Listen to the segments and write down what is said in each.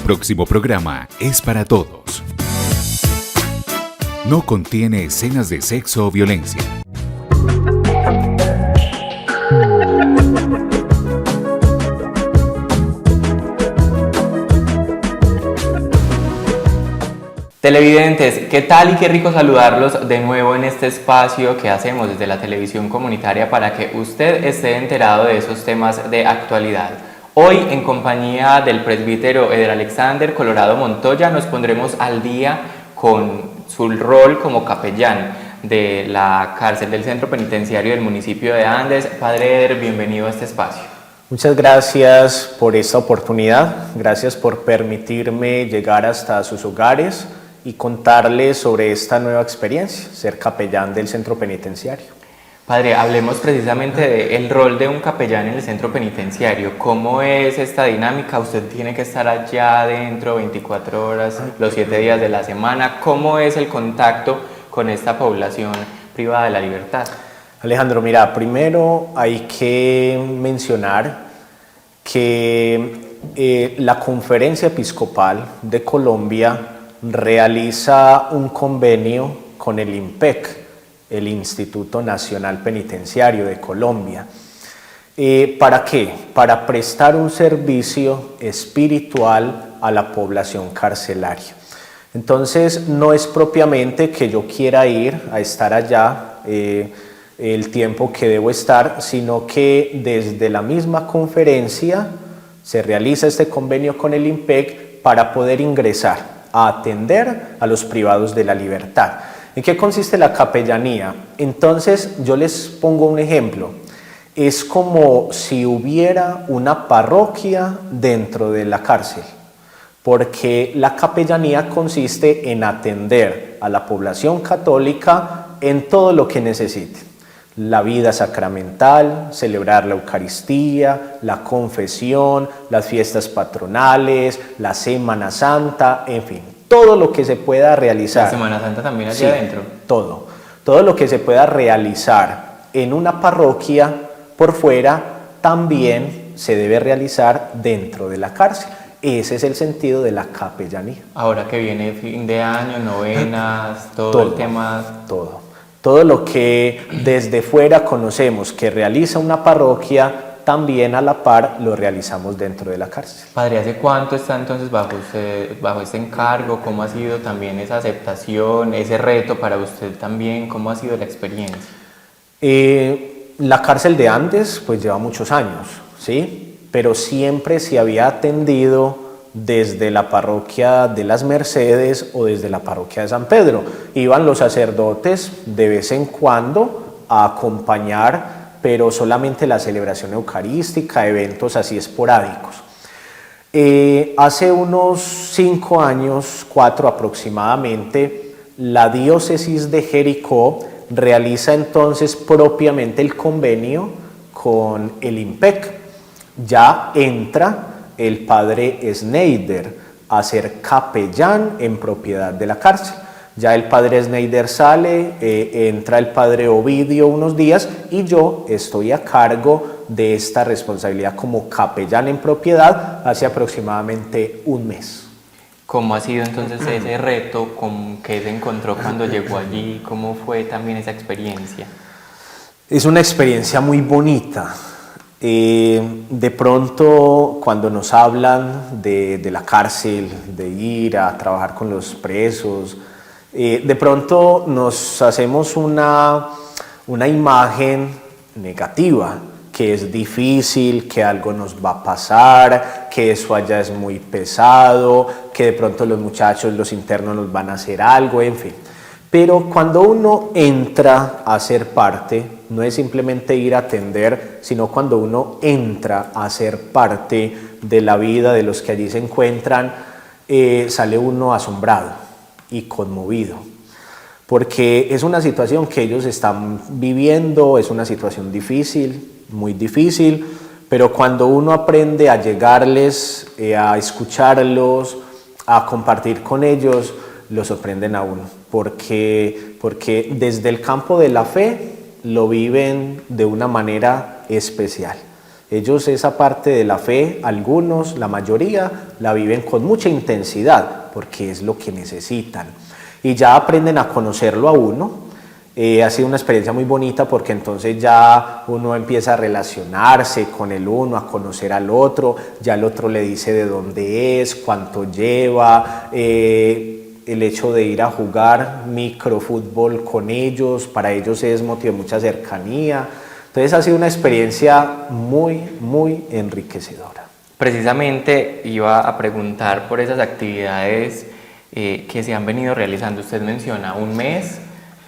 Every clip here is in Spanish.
próximo programa es para todos. No contiene escenas de sexo o violencia. Televidentes, ¿qué tal y qué rico saludarlos de nuevo en este espacio que hacemos desde la televisión comunitaria para que usted esté enterado de esos temas de actualidad? Hoy, en compañía del presbítero Eder Alexander Colorado Montoya, nos pondremos al día con su rol como capellán de la cárcel del Centro Penitenciario del municipio de Andes. Padre Eder, bienvenido a este espacio. Muchas gracias por esta oportunidad, gracias por permitirme llegar hasta sus hogares y contarles sobre esta nueva experiencia, ser capellán del centro penitenciario. Padre, hablemos precisamente del rol de un capellán en el centro penitenciario. ¿Cómo es esta dinámica? Usted tiene que estar allá adentro 24 horas, los 7 días de la semana. ¿Cómo es el contacto con esta población privada de la libertad? Alejandro, mira, primero hay que mencionar que la Conferencia Episcopal de Colombia realiza un convenio con el INPEC, el Instituto Nacional Penitenciario de Colombia. ¿Para qué? Para prestar un servicio espiritual a la población carcelaria. Entonces, no es propiamente que yo quiera ir a estar allá el tiempo que debo estar, sino que desde la misma conferencia se realiza este convenio con el INPEC para poder ingresar a atender a los privados de la libertad. ¿En qué consiste la capellanía? Entonces, yo les pongo un ejemplo. Es como si hubiera una parroquia dentro de la cárcel, porque la capellanía consiste en atender a la población católica en todo lo que necesite. La vida sacramental, celebrar la Eucaristía, la confesión, las fiestas patronales, la Semana Santa, en fin, todo lo que se pueda realizar. ¿La Semana Santa también allá adentro? Todo lo que se pueda realizar en una parroquia por fuera también se debe realizar dentro de la cárcel. Ese es el sentido de la capellanía. Ahora que viene fin de año, novenas, todo el tema... Todo lo que desde fuera conocemos que realiza una parroquia, también a la par lo realizamos dentro de la cárcel. Padre, ¿hace cuánto está entonces bajo este encargo? ¿Cómo ha sido también esa aceptación, ese reto para usted también? ¿Cómo ha sido la experiencia? La cárcel de Andes pues lleva muchos años, ¿sí? Pero siempre se había atendido desde la parroquia de las Mercedes o desde la parroquia de San Pedro. Iban los sacerdotes de vez en cuando a acompañar, pero solamente la celebración eucarística, eventos así esporádicos. Hace unos 5 años, 4 aproximadamente, la diócesis de Jericó realiza entonces propiamente el convenio con el INPEC. Ya entra el padre Schneider a ser capellán en propiedad de la cárcel. Ya el padre Schneider sale, entra el padre Ovidio unos días y yo estoy a cargo de esta responsabilidad como capellán en propiedad hace aproximadamente un mes. ¿Cómo ha sido entonces ese reto? ¿Con qué se encontró cuando llegó allí? ¿Cómo fue también esa experiencia? Es una experiencia muy bonita. De pronto, cuando nos hablan de la cárcel, de ir a trabajar con los presos, de pronto nos hacemos una imagen negativa, que es difícil, que algo nos va a pasar, que eso allá es muy pesado, que de pronto los muchachos, los internos nos van a hacer algo, en fin. Pero cuando uno entra a ser parte, no es simplemente ir a atender, sino cuando uno entra a ser parte de la vida de los que allí se encuentran, sale uno asombrado y conmovido. Porque es una situación que ellos están viviendo, es una situación difícil, muy difícil, pero cuando uno aprende a llegarles, a escucharlos, a compartir con ellos, lo sorprenden a uno, porque desde el campo de la fe lo viven de una manera especial. Ellos esa parte de la fe, algunos, la mayoría, la viven con mucha intensidad porque es lo que necesitan. Y ya aprenden a conocerlo a uno. Ha sido una experiencia muy bonita porque entonces ya uno empieza a relacionarse con el uno, a conocer al otro, ya el otro le dice de dónde es, cuánto lleva, el hecho de ir a jugar microfútbol con ellos, para ellos es motivo de mucha cercanía. Entonces ha sido una experiencia muy, muy enriquecedora. Precisamente iba a preguntar por esas actividades que se han venido realizando. Usted menciona un mes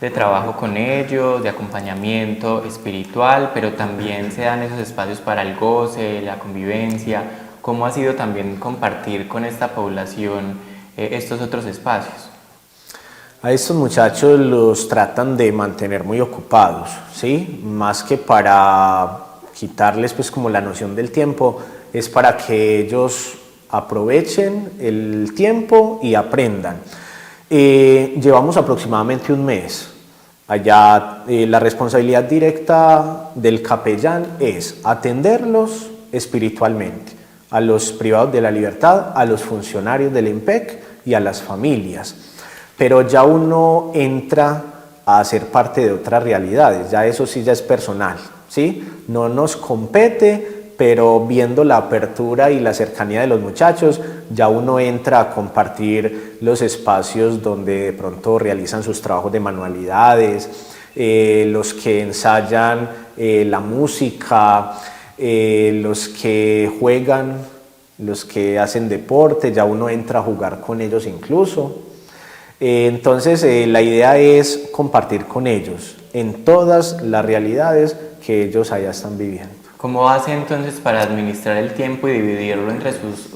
de trabajo con ellos, de acompañamiento espiritual, pero también se dan esos espacios para el goce, la convivencia. ¿Cómo ha sido también compartir con esta población estos otros espacios? A estos muchachos los tratan de mantener muy ocupados, ¿sí? Más que para quitarles pues como la noción del tiempo, es para que ellos aprovechen el tiempo y aprendan. Llevamos aproximadamente un mes. Allá la responsabilidad directa del capellán es atenderlos espiritualmente, a los privados de la libertad, a los funcionarios del IMPEC y a las familias. Pero ya uno entra a ser parte de otras realidades, ya eso sí ya es personal, ¿sí? No nos compete, pero viendo la apertura y la cercanía de los muchachos, ya uno entra a compartir los espacios donde de pronto realizan sus trabajos de manualidades, los que ensayan la música, los que juegan, los que hacen deporte, ya uno entra a jugar con ellos incluso. Entonces la idea es compartir con ellos en todas las realidades que ellos allá están viviendo. ¿Cómo hace entonces para administrar el tiempo y dividirlo entre sus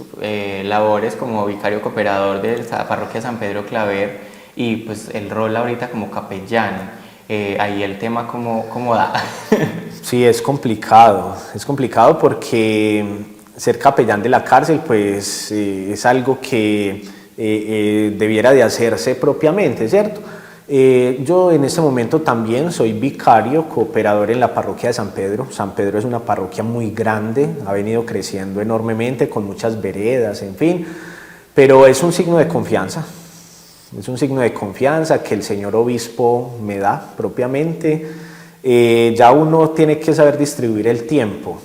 labores como vicario cooperador de la parroquia San Pedro Claver y pues el rol ahorita como capellán? Ahí el tema ¿cómo da? Sí, es complicado porque ser capellán de la cárcel pues es algo que debiera de hacerse propiamente, ¿cierto? Yo en este momento también soy vicario, cooperador en la parroquia de San Pedro. San Pedro es una parroquia muy grande, ha venido creciendo enormemente con muchas veredas, en fin, pero es un signo de confianza. Es un signo de confianza que el señor obispo me da propiamente. Ya uno tiene que saber distribuir el tiempo,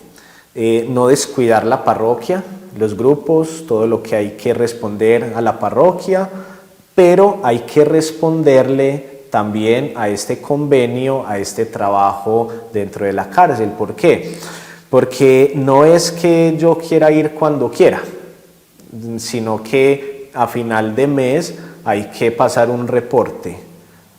no descuidar la parroquia, los grupos, todo lo que hay que responder a la parroquia, pero hay que responderle también a este convenio, a este trabajo dentro de la cárcel. ¿Por qué? Porque no es que yo quiera ir cuando quiera, sino que a final de mes hay que pasar un reporte.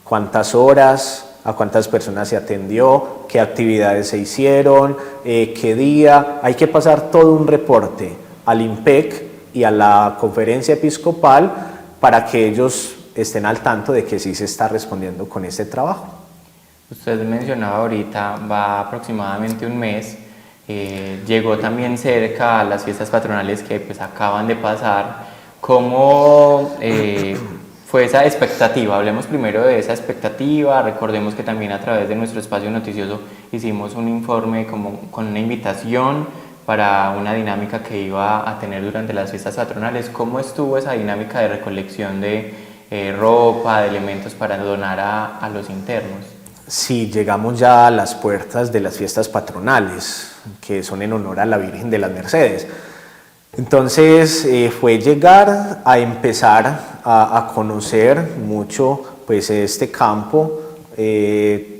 ¿Cuántas horas? ¿A cuántas personas se atendió? ¿Qué actividades se hicieron? ¿Qué día? Hay que pasar todo un reporte al IMPEC y a la conferencia episcopal para que ellos estén al tanto de que sí se está respondiendo con este trabajo. Usted mencionaba ahorita, va aproximadamente un mes, llegó también cerca a las fiestas patronales que pues acaban de pasar. ¿Cómo fue esa expectativa? Hablemos primero de esa expectativa. Recordemos que también a través de nuestro espacio noticioso hicimos un informe con una invitación para una dinámica que iba a tener durante las fiestas patronales. ¿Cómo estuvo esa dinámica de recolección de ropa, de elementos para donar a los internos? Sí, llegamos ya a las puertas de las fiestas patronales, que son en honor a la Virgen de las Mercedes. Entonces fue llegar a empezar a conocer mucho pues, este campo,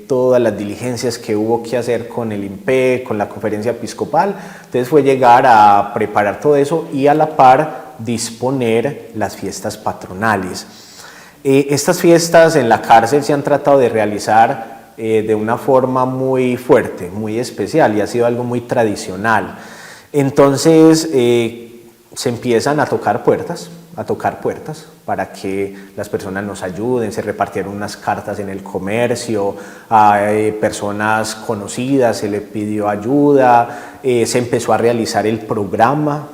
todas las diligencias que hubo que hacer con el IMPEC, con la conferencia episcopal. Entonces fue llegar a preparar todo eso y a la par disponer las fiestas patronales. Estas fiestas en la cárcel se han tratado de realizar de una forma muy fuerte, muy especial, y ha sido algo muy tradicional. Entonces se empiezan a tocar puertas para que las personas nos ayuden. Se repartieron unas cartas en el comercio, a personas conocidas se les pidió ayuda, se empezó a realizar el programa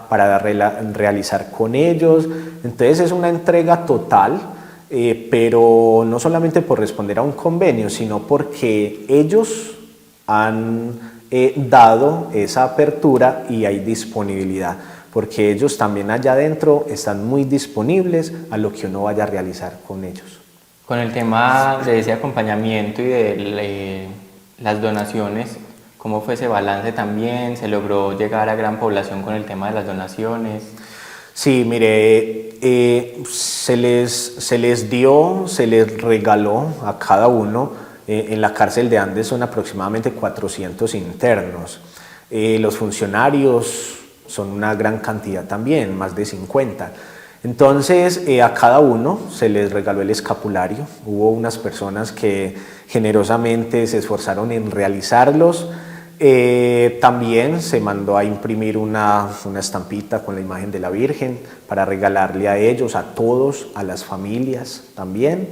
para realizar con ellos. Entonces es una entrega total, pero no solamente por responder a un convenio, sino porque ellos han dado esa apertura y hay disponibilidad, porque ellos también allá adentro están muy disponibles a lo que uno vaya a realizar con ellos. Con el tema de ese acompañamiento y de las donaciones, ¿cómo fue ese balance también? ¿Se logró llegar a gran población con el tema de las donaciones? Sí, mire, se les regaló a cada uno, en la cárcel de Andes son aproximadamente 400 internos. Los funcionarios son una gran cantidad también, más de 50. Entonces a cada uno se les regaló el escapulario. Hubo unas personas que generosamente se esforzaron en realizarlos. También se mandó a imprimir una estampita con la imagen de la Virgen para regalarle a ellos, a todos, a las familias también.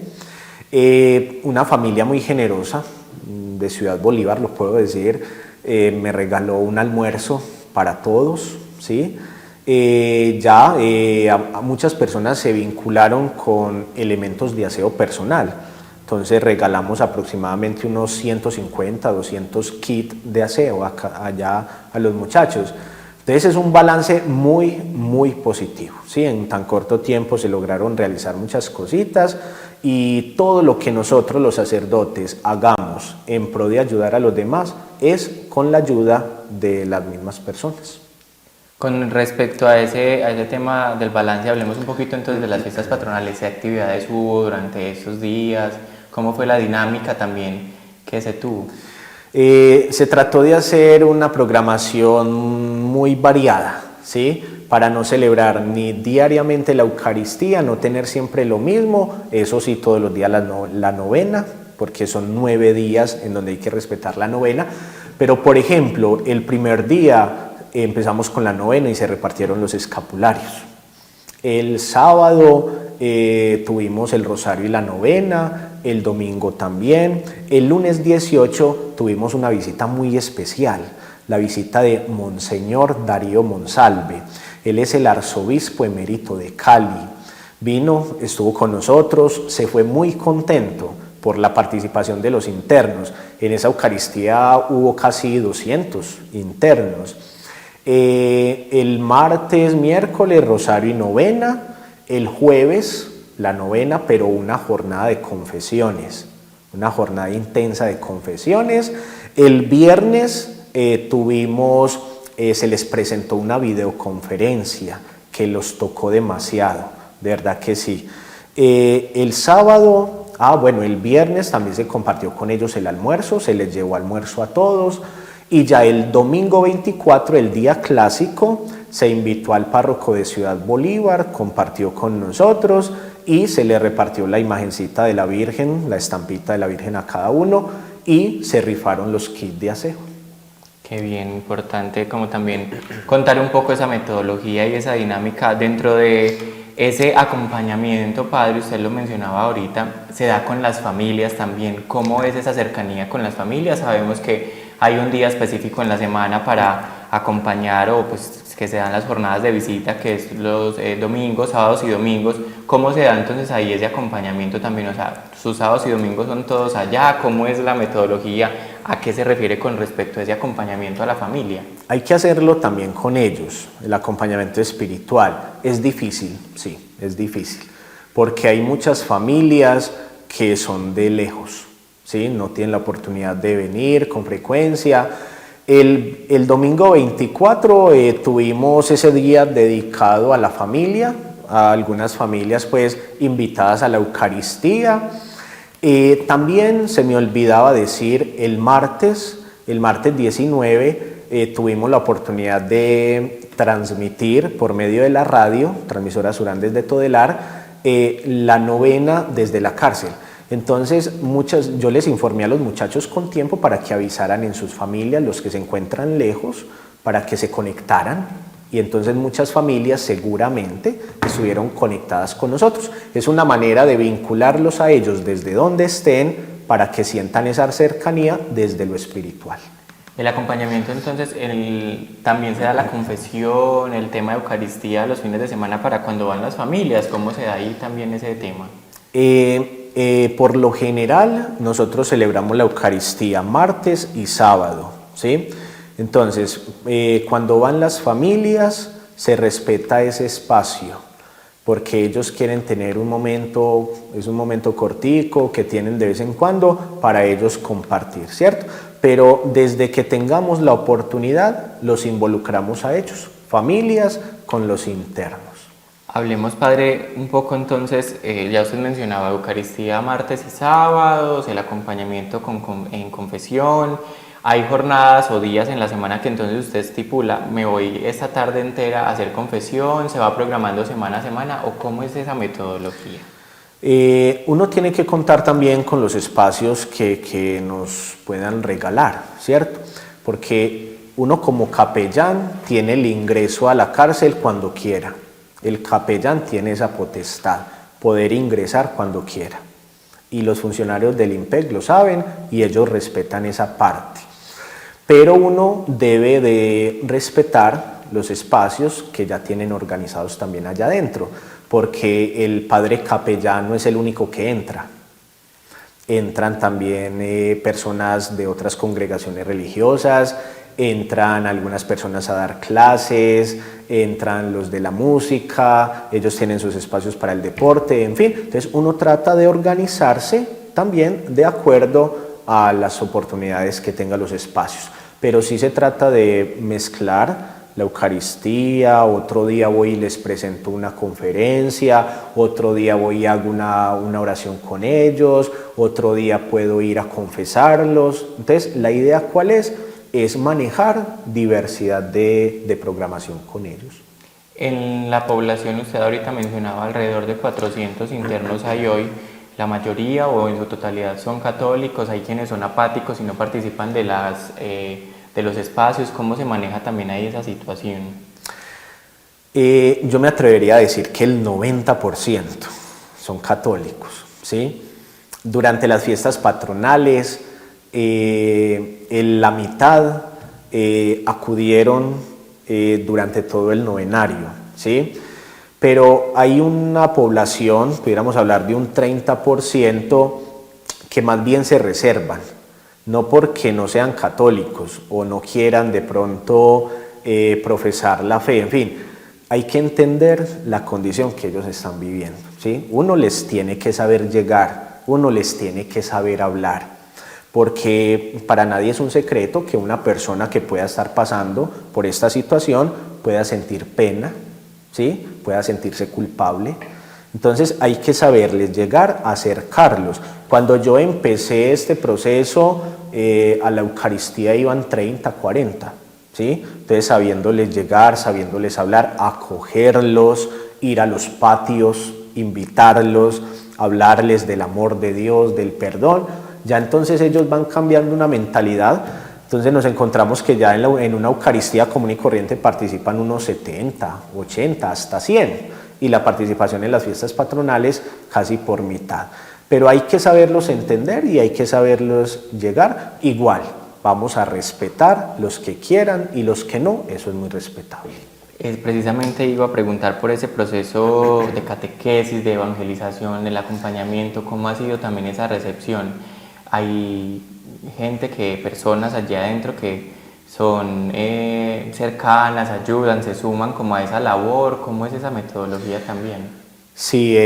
Una familia muy generosa de Ciudad Bolívar, lo puedo decir, me regaló un almuerzo para todos, ¿sí? Muchas personas se vincularon con elementos de aseo personal. Entonces regalamos aproximadamente unos 150, 200 kits de aseo allá a los muchachos. Entonces es un balance muy, muy positivo, ¿sí? En tan corto tiempo se lograron realizar muchas cositas y todo lo que nosotros los sacerdotes hagamos en pro de ayudar a los demás es con la ayuda de las mismas personas. Con respecto a ese tema del balance, hablemos un poquito entonces de las fiestas patronales, qué actividades hubo durante esos días, cómo fue la dinámica también que se tuvo. Se trató de hacer una programación muy variada, ¿sí? Para no celebrar ni diariamente la Eucaristía, no tener siempre lo mismo, eso sí, todos los días la novena, porque son 9 días en donde hay que respetar la novena, pero por ejemplo, el primer día empezamos con la novena y se repartieron los escapularios. El sábado tuvimos el rosario y la novena, el domingo también. El lunes 18 tuvimos una visita muy especial, la visita de Monseñor Darío Monsalve. Él es el arzobispo emérito de Cali. Vino, estuvo con nosotros, se fue muy contento por la participación de los internos. En esa Eucaristía hubo casi 200 internos. El martes, miércoles, rosario y novena. El jueves, la novena, pero una jornada de confesiones, una jornada intensa de confesiones. El viernes se les presentó una videoconferencia que los tocó demasiado, de verdad que sí. El sábado, el viernes también se compartió con ellos el almuerzo, se les llevó almuerzo a todos. Y ya el domingo 24, el día clásico, se invitó al párroco de Ciudad Bolívar, compartió con nosotros y se le repartió la imagencita de la Virgen, la estampita de la Virgen a cada uno y se rifaron los kits de aseo. Qué bien, importante como también contar un poco esa metodología y esa dinámica dentro de ese acompañamiento, padre, usted lo mencionaba ahorita, se da con las familias también. ¿Cómo es esa cercanía con las familias? Sabemos que hay un día específico en la semana para acompañar o pues que se dan las jornadas de visita, que es los domingos, sábados y domingos. ¿Cómo se da entonces ahí ese acompañamiento también? O sea, sus sábados y domingos son todos allá. ¿Cómo es la metodología? ¿A qué se refiere con respecto a ese acompañamiento a la familia? Hay que hacerlo también con ellos, el acompañamiento espiritual. Es difícil, sí, es difícil, porque hay muchas familias que son de lejos, ¿sí? No tienen la oportunidad de venir con frecuencia. El domingo 24 tuvimos ese día dedicado a la familia, a algunas familias pues invitadas a la Eucaristía. También se me olvidaba decir, el martes 19 tuvimos la oportunidad de transmitir por medio de la radio, transmisora Surán desde Todelar, la novena desde la cárcel. Entonces yo les informé a los muchachos con tiempo para que avisaran en sus familias, los que se encuentran lejos, para que se conectaran. Y entonces muchas familias seguramente estuvieron conectadas con nosotros. Es una manera de vincularlos a ellos desde donde estén para que sientan esa cercanía desde lo espiritual. El acompañamiento entonces, también se da la confesión, el tema de Eucaristía los fines de semana para cuando van las familias. ¿Cómo se da ahí también ese tema? Por lo general nosotros celebramos la Eucaristía martes y sábado, ¿sí? Entonces, cuando van las familias, se respeta ese espacio, porque ellos quieren tener un momento, es un momento cortico que tienen de vez en cuando para ellos compartir, ¿cierto? Pero desde que tengamos la oportunidad, los involucramos a ellos, familias con los internos. Hablemos, padre, un poco entonces, ya usted mencionaba Eucaristía martes y sábados, el acompañamiento en confesión. Hay jornadas o días en la semana que entonces usted estipula, me voy esta tarde entera a hacer confesión, se va programando semana a semana, o cómo es esa metodología. Uno tiene que contar también con los espacios que nos puedan regalar, ¿cierto? Porque uno como capellán tiene el ingreso a la cárcel cuando quiera. El capellán tiene esa potestad, poder ingresar cuando quiera. Y los funcionarios del IMPEC lo saben y ellos respetan esa parte. Pero uno debe de respetar los espacios que ya tienen organizados también allá adentro, porque el padre capellán no es el único que entra. Entran también personas de otras congregaciones religiosas, entran algunas personas a dar clases, entran los de la música, ellos tienen sus espacios para el deporte, en fin. Entonces uno trata de organizarse también de acuerdo a las oportunidades que tengan los espacios. Pero sí se trata de mezclar la Eucaristía, otro día voy y les presento una conferencia, otro día voy y hago una oración con ellos, otro día puedo ir a confesarlos. Entonces, ¿la idea cuál es? Es manejar diversidad de programación con ellos. En la población, usted ahorita mencionaba alrededor de 400 internos hay hoy. La mayoría o en su totalidad son católicos, hay quienes son apáticos y no participan de los espacios. ¿Cómo se maneja también ahí esa situación? Yo me atrevería a decir que el 90% son católicos, ¿sí? Durante las fiestas patronales, la mitad acudieron durante todo el novenario, ¿sí? Pero hay una población, pudiéramos hablar de un 30%, que más bien se reservan, no porque no sean católicos o no quieran de pronto profesar la fe, en fin, hay que entender la condición que ellos están viviendo, ¿sí? Uno les tiene que saber llegar, uno les tiene que saber hablar, porque para nadie es un secreto que una persona que pueda estar pasando por esta situación pueda sentir pena, ¿sí? Pueda sentirse culpable. Entonces hay que saberles llegar, acercarlos. Cuando yo empecé este proceso, a la Eucaristía iban 30, 40, ¿sí? Entonces sabiéndoles llegar, sabiéndoles hablar, acogerlos, ir a los patios, invitarlos, hablarles del amor de Dios, del perdón, ya entonces ellos van cambiando una mentalidad. Entonces nos encontramos que ya en una Eucaristía común y corriente participan unos 70, 80, hasta 100, y la participación en las fiestas patronales casi por mitad. Pero hay que saberlos entender y hay que saberlos llegar. Igual, vamos a respetar los que quieran y los que no, eso es muy respetable. Precisamente iba a preguntar por ese proceso de catequesis, de evangelización, del acompañamiento, ¿cómo ha sido también esa recepción? Hay personas allá adentro que son cercanas, ayudan, se suman como a esa labor. ¿Cómo es esa metodología también? Sí,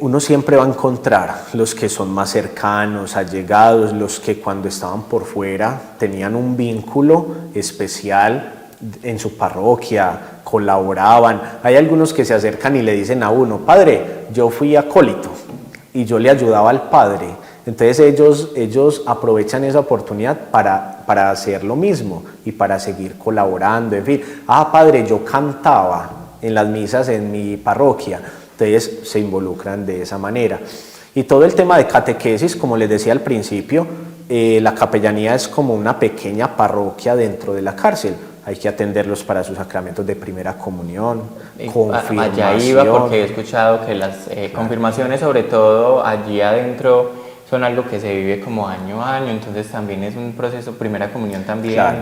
uno siempre va a encontrar los que son más cercanos, allegados, los que cuando estaban por fuera tenían un vínculo especial en su parroquia, colaboraban. Hay algunos que se acercan y le dicen a uno: padre, yo fui acólito y yo le ayudaba al padre. Entonces ellos aprovechan esa oportunidad para hacer lo mismo y para seguir colaborando, en fin. Padre, yo cantaba en las misas en mi parroquia. Entonces se involucran de esa manera. Y todo el tema de catequesis, como les decía al principio, la capellanía es como una pequeña parroquia dentro de la cárcel. Hay que atenderlos para sus sacramentos de primera comunión, confirmación. Allá iba porque he escuchado que las confirmaciones, sobre todo allí adentro, son algo que se vive como año a año, entonces también es un proceso, primera comunión también. Claro.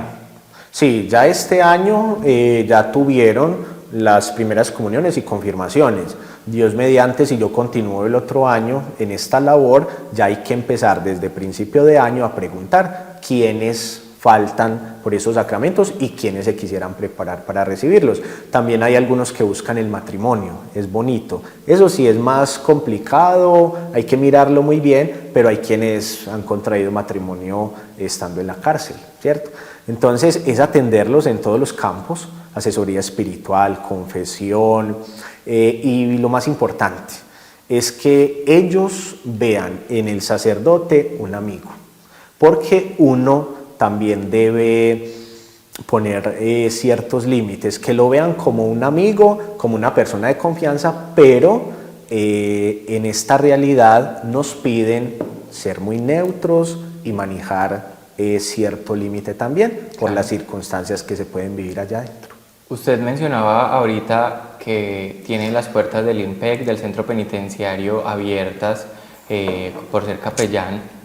Sí, ya este año ya tuvieron las primeras comuniones y confirmaciones. Dios mediante, si yo continúo el otro año en esta labor, ya hay que empezar desde principio de año a preguntar quiénes faltan por esos sacramentos y quienes se quisieran preparar para recibirlos. También hay algunos que buscan el matrimonio, es bonito. Eso sí es más complicado, hay que mirarlo muy bien, pero hay quienes han contraído matrimonio estando en la cárcel, ¿cierto? Entonces es atenderlos en todos los campos, asesoría espiritual, confesión, y lo más importante es que ellos vean en el sacerdote un amigo, porque uno también debe poner ciertos límites, que lo vean como un amigo, como una persona de confianza, pero en esta realidad nos piden ser muy neutros y manejar cierto límite también por las circunstancias que se pueden vivir allá adentro. Usted mencionaba ahorita que tiene las puertas del IMPEC, del centro penitenciario, abiertas por ser capellán.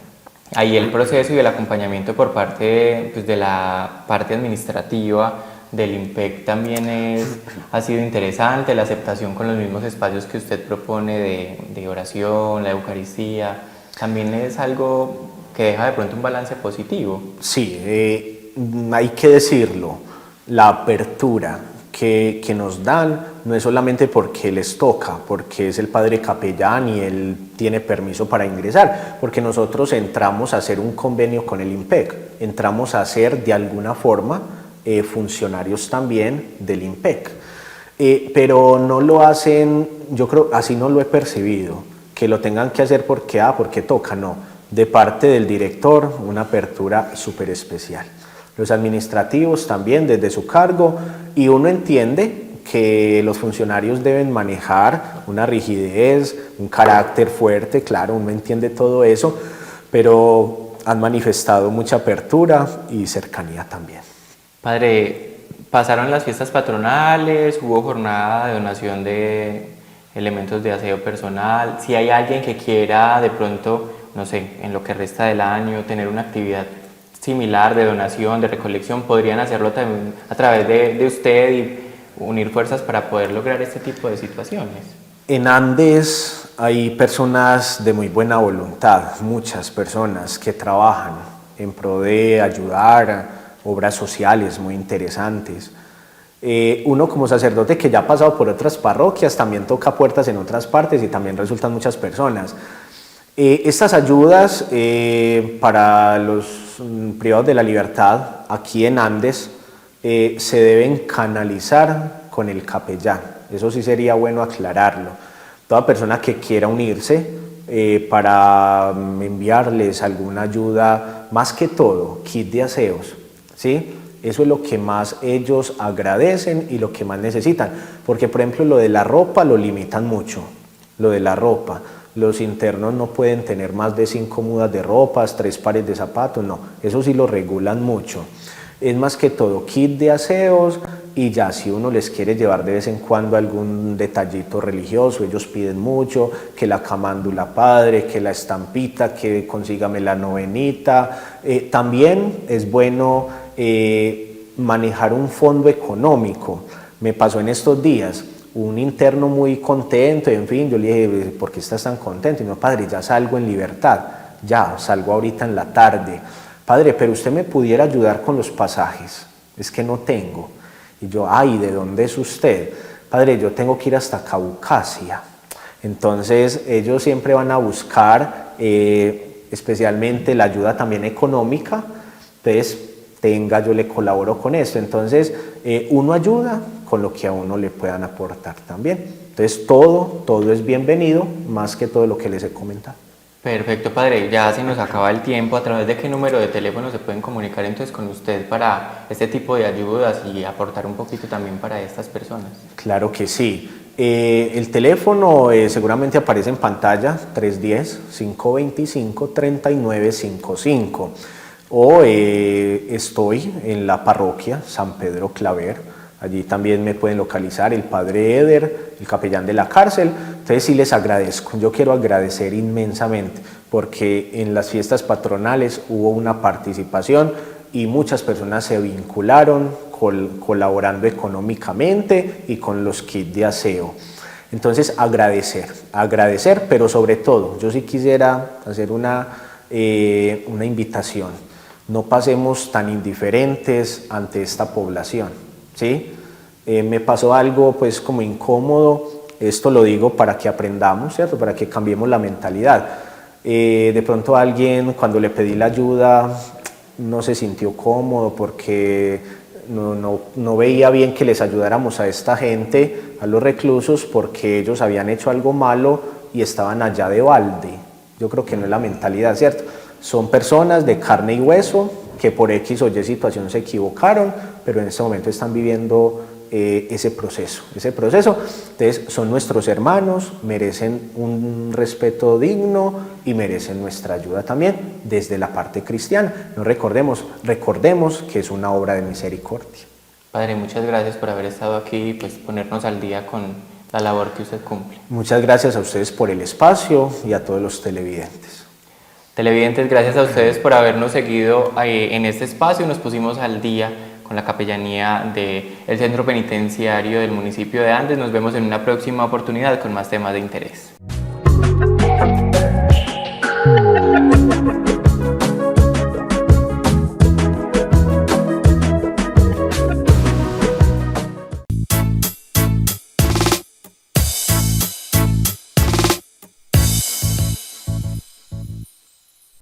Ahí el proceso y el acompañamiento por parte pues, de la parte administrativa del IMPEC también ha sido interesante, la aceptación con los mismos espacios que usted propone de oración, la Eucaristía, también es algo que deja de pronto un balance positivo. Sí, hay que decirlo. La apertura que nos dan no es solamente porque les toca, porque es el padre capellán y él tiene permiso para ingresar, porque nosotros entramos a hacer un convenio con el IMPEC, entramos a ser de alguna forma funcionarios también del IMPEC, pero no lo hacen, yo creo, así no lo he percibido, que lo tengan que hacer porque toca, no, de parte del director una apertura súper especial. Los administrativos también desde su cargo, y uno entiende que los funcionarios deben manejar una rigidez, un carácter fuerte, claro, uno entiende todo eso, pero han manifestado mucha apertura y cercanía también. Padre, pasaron las fiestas patronales, hubo jornada de donación de elementos de aseo personal. Si hay alguien que quiera de pronto, no sé, en lo que resta del año, tener una actividad similar de donación, de recolección, podrían hacerlo también a través de usted y unir fuerzas para poder lograr este tipo de situaciones. En Andes hay personas de muy buena voluntad, muchas personas que trabajan en pro de ayudar, obras sociales muy interesantes. Uno como sacerdote que ya ha pasado por otras parroquias también toca puertas en otras partes y también resultan muchas personas. Estas ayudas para los privados de la libertad aquí en Andes se deben canalizar con el capellán. Eso sí sería bueno aclararlo. Toda persona que quiera unirse para enviarles alguna ayuda, más que todo, kit de aseos, ¿sí? Eso es lo que más ellos agradecen y lo que más necesitan. Porque, por ejemplo, lo de la ropa lo limitan mucho, lo de la ropa. Los internos no pueden tener más de 5 mudas de ropas, 3 pares de zapatos, no, eso sí lo regulan mucho. Es más que todo kit de aseos y ya si uno les quiere llevar de vez en cuando algún detallito religioso, ellos piden mucho, que la camándula padre, que la estampita, que consígame la novenita. También es bueno manejar un fondo económico. Me pasó en estos días. Un interno muy contento, y en fin, yo le dije, ¿por qué estás tan contento? Y me dijo, padre, ya salgo en libertad, ya salgo ahorita en la tarde. Padre, pero usted me pudiera ayudar con los pasajes, es que no tengo. Y yo, ay, ¿de dónde es usted? Padre, yo tengo que ir hasta Caucasia. Entonces ellos siempre van a buscar especialmente la ayuda también económica, entonces yo le colaboro con esto. Entonces uno ayuda con lo que a uno le puedan aportar también. Entonces todo es bienvenido, más que todo lo que les he comentado. Perfecto, padre, ya se nos acaba el tiempo. ¿A través de qué número de teléfono se pueden comunicar entonces con usted para este tipo de ayudas y aportar un poquito también para estas personas? Claro que sí. El teléfono seguramente aparece en pantalla, 310-525-3955. O estoy en la parroquia San Pedro Claver. Allí también me pueden localizar el padre Eder, el capellán de la cárcel. Entonces sí les agradezco, yo quiero agradecer inmensamente porque en las fiestas patronales hubo una participación y muchas personas se vincularon colaborando económicamente y con los kits de aseo. Entonces agradecer, pero sobre todo yo sí quisiera hacer una invitación. no pasemos tan indiferentes ante esta población, ¿sí? Me pasó algo pues como incómodo, esto lo digo para que aprendamos, ¿cierto? Para que cambiemos la mentalidad. De pronto alguien cuando le pedí la ayuda no se sintió cómodo porque no veía bien que les ayudáramos a esta gente, a los reclusos, porque ellos habían hecho algo malo y estaban allá de balde. Yo creo que no es la mentalidad, ¿cierto? Son personas de carne y hueso que por X o Y situación se equivocaron, pero en este momento están viviendo ese proceso. Entonces son nuestros hermanos, merecen un respeto digno y merecen nuestra ayuda también desde la parte cristiana. No recordemos que es una obra de misericordia. Padre, muchas gracias por haber estado aquí y pues ponernos al día con la labor que usted cumple. Muchas gracias a ustedes por el espacio y a todos los televidentes. Televidentes, gracias a ustedes por habernos seguido en este espacio. Nos pusimos al día con la capellanía del Centro Penitenciario del municipio de Andes. Nos vemos en una próxima oportunidad con más temas de interés.